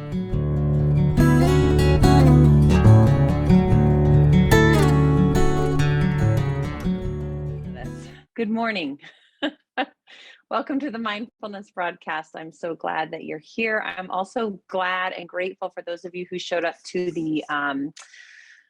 Good morning. Welcome to the Mindfulness Broadcast. I'm so glad that you're here. I'm also glad and grateful for those of you who showed up to the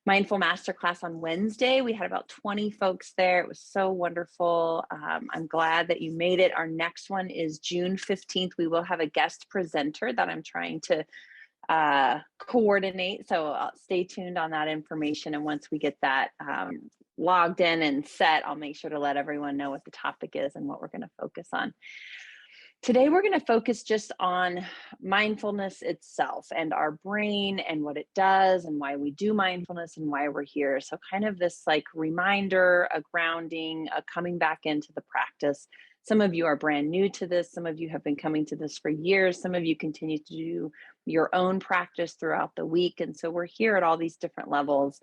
Mindful Masterclass on Wednesday. We had about 20 folks there. It was so wonderful. I'm glad that you made it. Our next one is June 15th. We will have a guest presenter that I'm trying to coordinate. So stay tuned on that information. And once we get that logged in and set, I'll make sure to let everyone know what the topic is and what we're going to focus on. Today, we're going to focus just on mindfulness itself and our brain and what it does and why we do mindfulness and why we're here. So kind of this like reminder, a grounding, a coming back into the practice. Some of you are brand new to this. Some of you have been coming to this for years. Some of you continue to do your own practice throughout the week. And so we're here at all these different levels.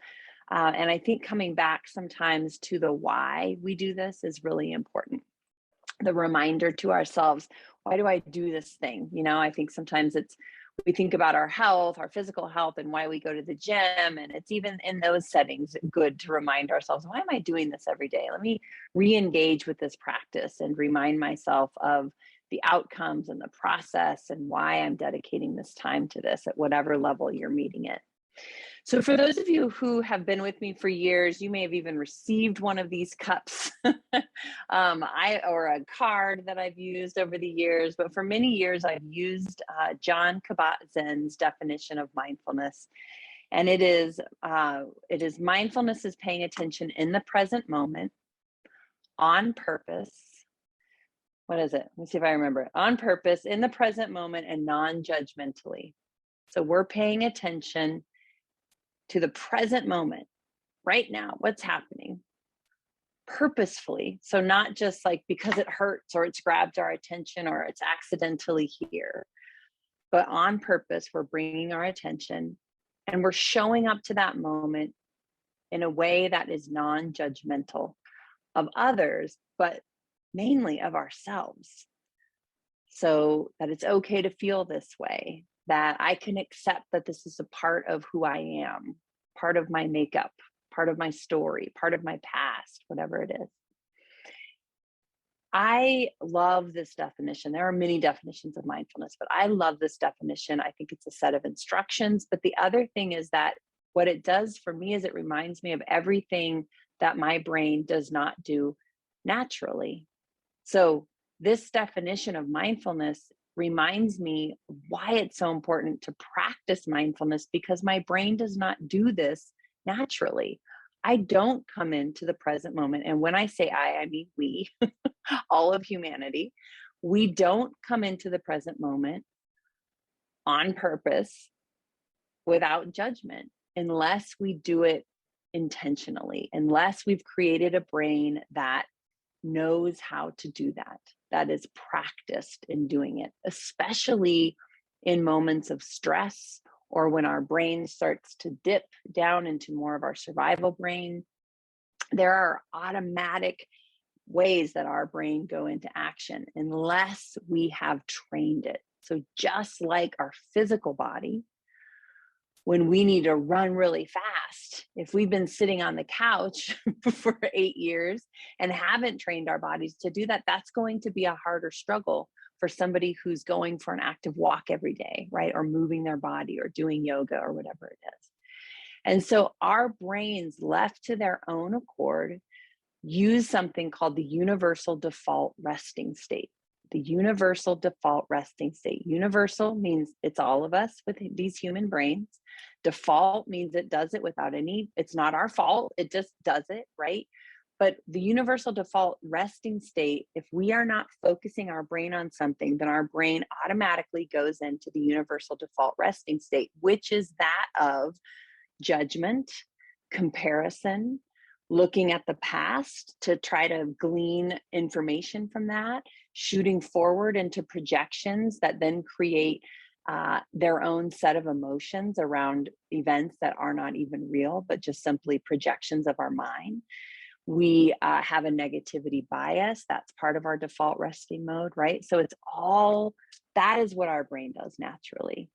And I think coming back sometimes to the why we do this is really important. The reminder to ourselves, why do I do this thing? You know, I think sometimes we think about our health, our physical health, and why we go to the gym. And it's even in those settings good to remind ourselves, why am I doing this every day? Let me re-engage with this practice and remind myself of the outcomes and the process and why I'm dedicating this time to this at whatever level you're meeting it. So for those of you who have been with me for years, you may have even received one of these cups or a card that I've used over the years. But for many years, I've used John Kabat-Zinn's definition of mindfulness. And it is mindfulness is paying attention in the present moment on purpose. What is it? Let me see if I remember it. On purpose, in the present moment, and non-judgmentally. So we're paying attention to the present moment, right now, what's happening, purposefully. So not just like because it hurts or it's grabbed our attention or it's accidentally here, but on purpose, we're bringing our attention and we're showing up to that moment in a way that is non-judgmental of others, but mainly of ourselves. So that it's okay to feel this way, that I can accept that this is a part of who I am, part of my makeup, part of my story, part of my past, whatever it is. I love this definition. There are many definitions of mindfulness, but I love this definition. I think it's a set of instructions. But the other thing is that what it does for me is it reminds me of everything that my brain does not do naturally. So this definition of mindfulness reminds me why it's so important to practice mindfulness, because my brain does not do this naturally. I don't come into the present moment. And when I say I mean we, all of humanity. We don't come into the present moment on purpose without judgment, unless we do it intentionally, unless we've created a brain that knows how to do that, that is practiced in doing it, especially in moments of stress or when our brain starts to dip down into more of our survival brain. There are automatic ways that our brain go into action unless we have trained it. So just like our physical body, when we need to run really fast, if we've been sitting on the couch for 8 years and haven't trained our bodies to do that, that's going to be a harder struggle for somebody who's going for an active walk every day, right? Or moving their body or doing yoga or whatever it is. And so our brains, left to their own accord, use something called the universal default resting state. The universal default resting state. Universal means it's all of us with these human brains. Default means it does it without it's not our fault. It just does it, right? But the universal default resting state, if we are not focusing our brain on something, then our brain automatically goes into the universal default resting state, which is that of judgment, comparison, looking at the past to try to glean information from that, shooting forward into projections that then create their own set of emotions around events that are not even real, but just simply projections of our mind. We have a negativity bias. That's part of our default resting mode, right? So it's all, that is what our brain does naturally.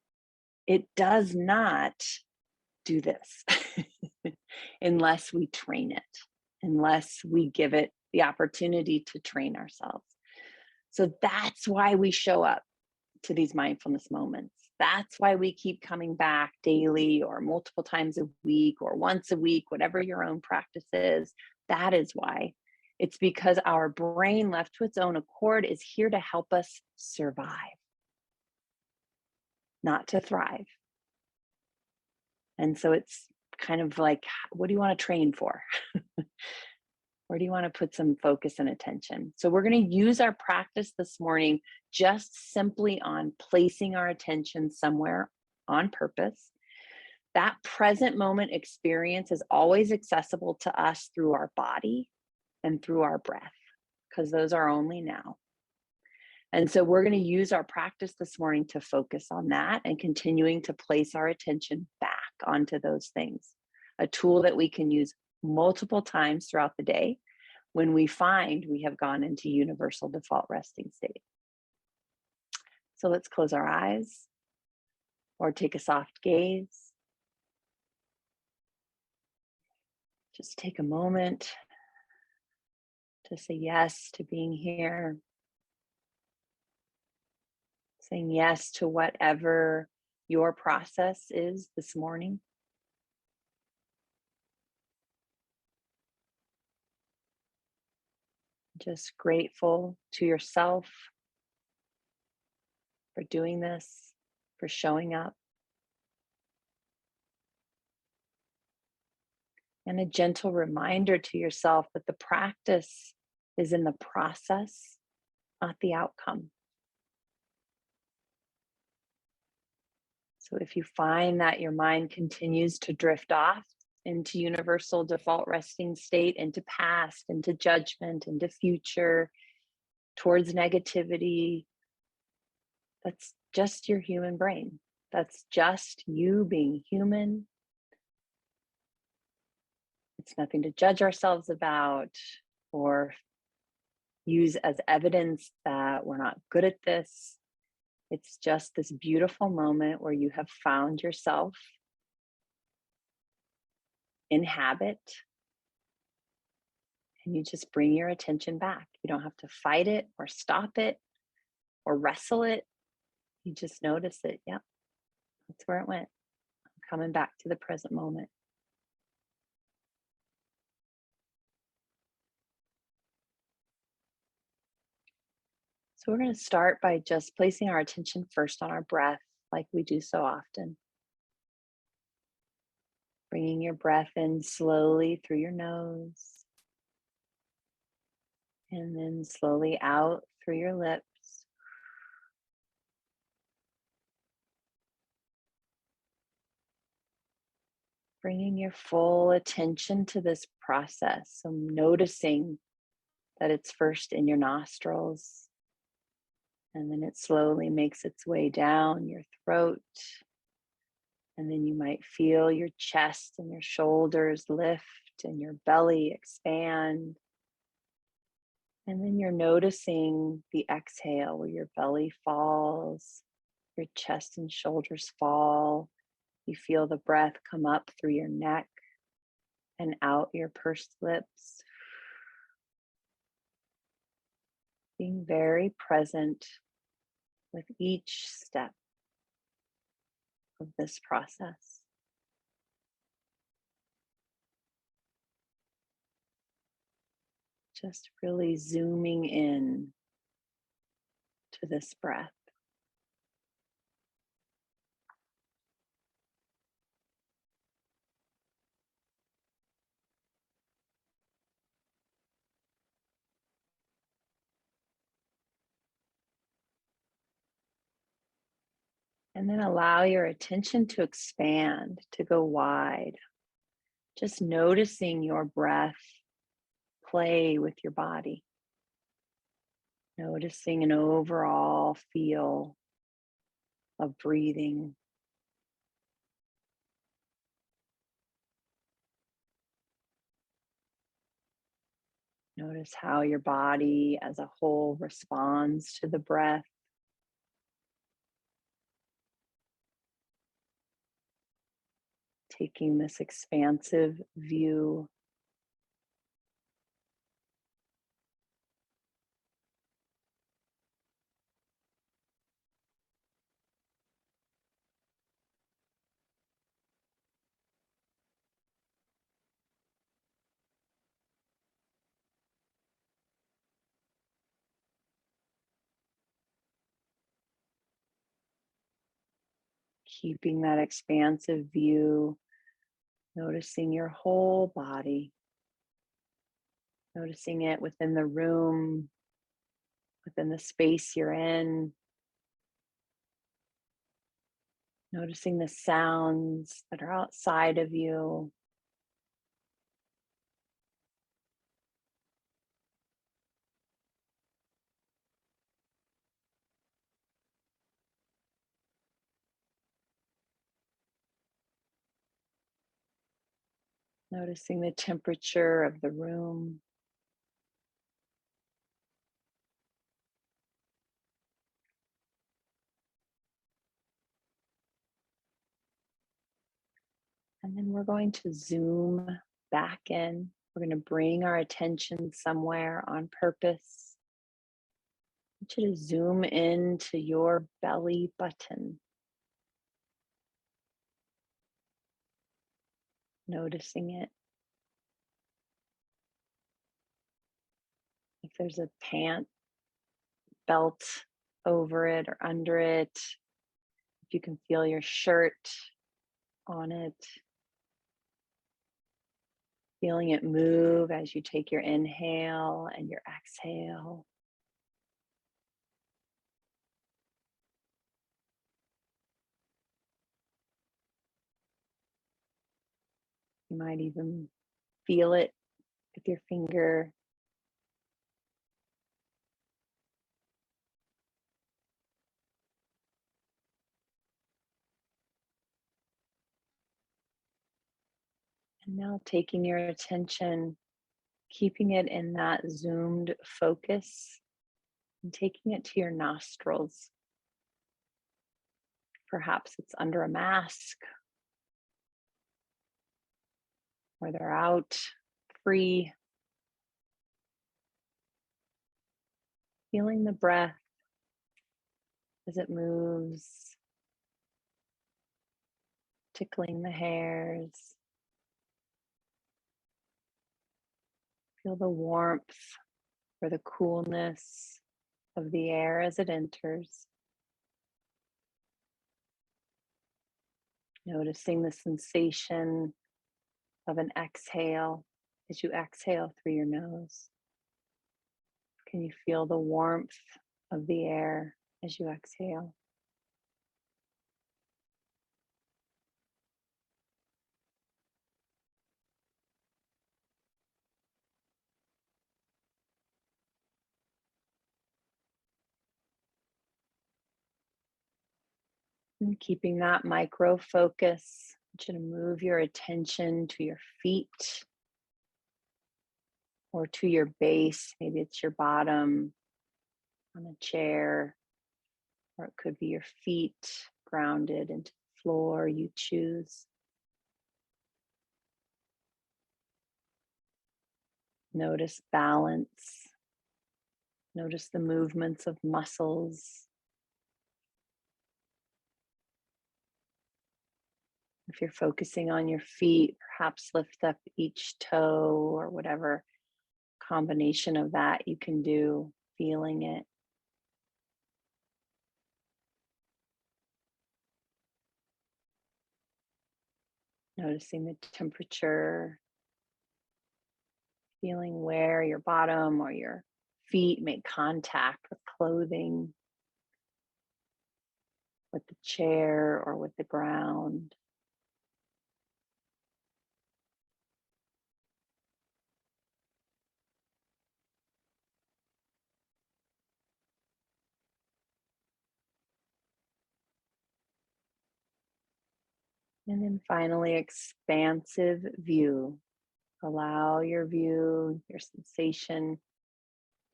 it does not do this unless we train it, unless we give it the opportunity to train ourselves. So that's why we show up to these mindfulness moments. That's why we keep coming back daily or multiple times a week or once a week, whatever your own practice is. That is why. It's because our brain, left to its own accord, is here to help us survive, not to thrive. And so it's kind of like, what do you want to train for? Where do you want to put some focus and attention? So we're going to use our practice this morning just simply on placing our attention somewhere on purpose. That present moment experience is always accessible to us through our body and through our breath, because those are only now. And so we're going to use our practice this morning to focus on that and continuing to place our attention back onto those things, a tool that we can use multiple times throughout the day when we find we have gone into universal default resting state. So let's close our eyes or take a soft gaze. Just take a moment to say yes to being here, saying yes to whatever your process is this morning. Just grateful to yourself for doing this, for showing up. And a gentle reminder to yourself that the practice is in the process, not the outcome. So if you find that your mind continues to drift off into universal default resting state, into past, into judgment, into future, towards negativity, that's just your human brain. That's just you being human. It's nothing to judge ourselves about or use as evidence that we're not good at this. It's just this beautiful moment where you have found yourself in habit and you just bring your attention back. You don't have to fight it or stop it or wrestle it. You just notice it. Yep, that's where it went. I'm coming back to the present moment. So we're going to start by just placing our attention first on our breath, like we do so often. Bringing your breath in slowly through your nose, and then slowly out through your lips. Bringing your full attention to this process. So noticing that it's first in your nostrils, and then it slowly makes its way down your throat. And then you might feel your chest and your shoulders lift and your belly expand. And then you're noticing the exhale where your belly falls, your chest and shoulders fall. You feel the breath come up through your neck and out your pursed lips. Being very present with each step of this process. Just really zooming in to this breath. And then allow your attention to expand, to go wide. Just noticing your breath play with your body. Noticing an overall feel of breathing. Notice how your body as a whole responds to the breath. Taking this expansive view, keeping that expansive view, noticing your whole body, noticing it within the room, within the space you're in, noticing the sounds that are outside of you. Noticing the temperature of the room. And then we're going to zoom back in. We're going to bring our attention somewhere on purpose. I want you to zoom into your belly button, noticing it. If there's a pant belt over it or under it, if you can feel your shirt on it, feeling it move as you take your inhale and your exhale. You might even feel it with your finger. And now taking your attention, keeping it in that zoomed focus, and taking it to your nostrils. Perhaps it's under a mask, or they're out free. Feeling the breath as it moves, tickling the hairs. Feel the warmth or the coolness of the air as it enters. Noticing the sensation of an exhale as you exhale through your nose. Can you feel the warmth of the air as you exhale? And keeping that micro focus, I want you to move your attention to your feet or to your base. Maybe it's your bottom on a chair, or it could be your feet grounded into the floor you choose. Notice balance. Notice the movements of muscles. If you're focusing on your feet, perhaps lift up each toe or whatever combination of that you can do, feeling it. Noticing the temperature, feeling where your bottom or your feet make contact with clothing, with the chair or with the ground. And then finally, expansive view. Allow your view, your sensation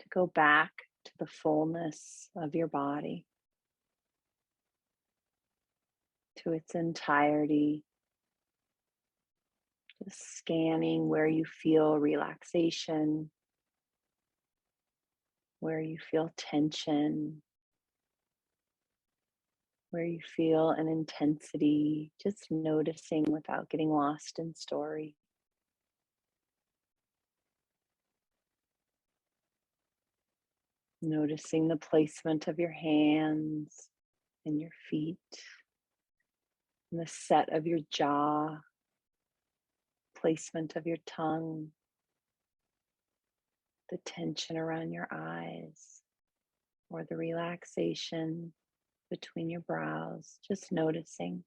to go back to the fullness of your body, to its entirety. Just scanning where you feel relaxation, where you feel tension, where you feel an intensity, just noticing without getting lost in story. Noticing the placement of your hands and your feet, and the set of your jaw, placement of your tongue, the tension around your eyes, or the relaxation between your brows, just noticing.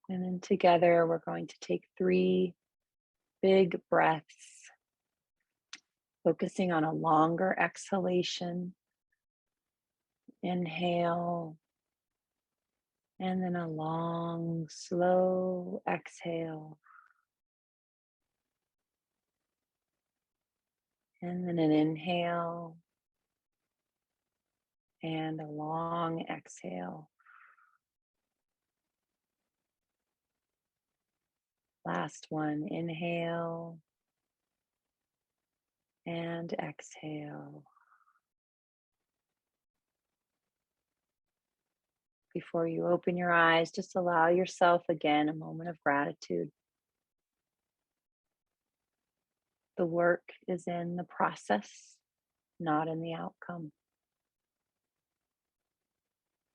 And then together, we're going to take 3 big breaths, focusing on a longer exhalation. Inhale, and then a long, slow exhale. And then an inhale and a long exhale. Last one, inhale and exhale. Before you open your eyes, just allow yourself again a moment of gratitude. The work is in the process, not in the outcome.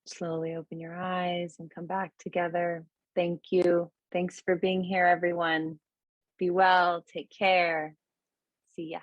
Slowly open your eyes and come back together. Thank you. Thanks for being here, everyone. Be well. Take care. See ya.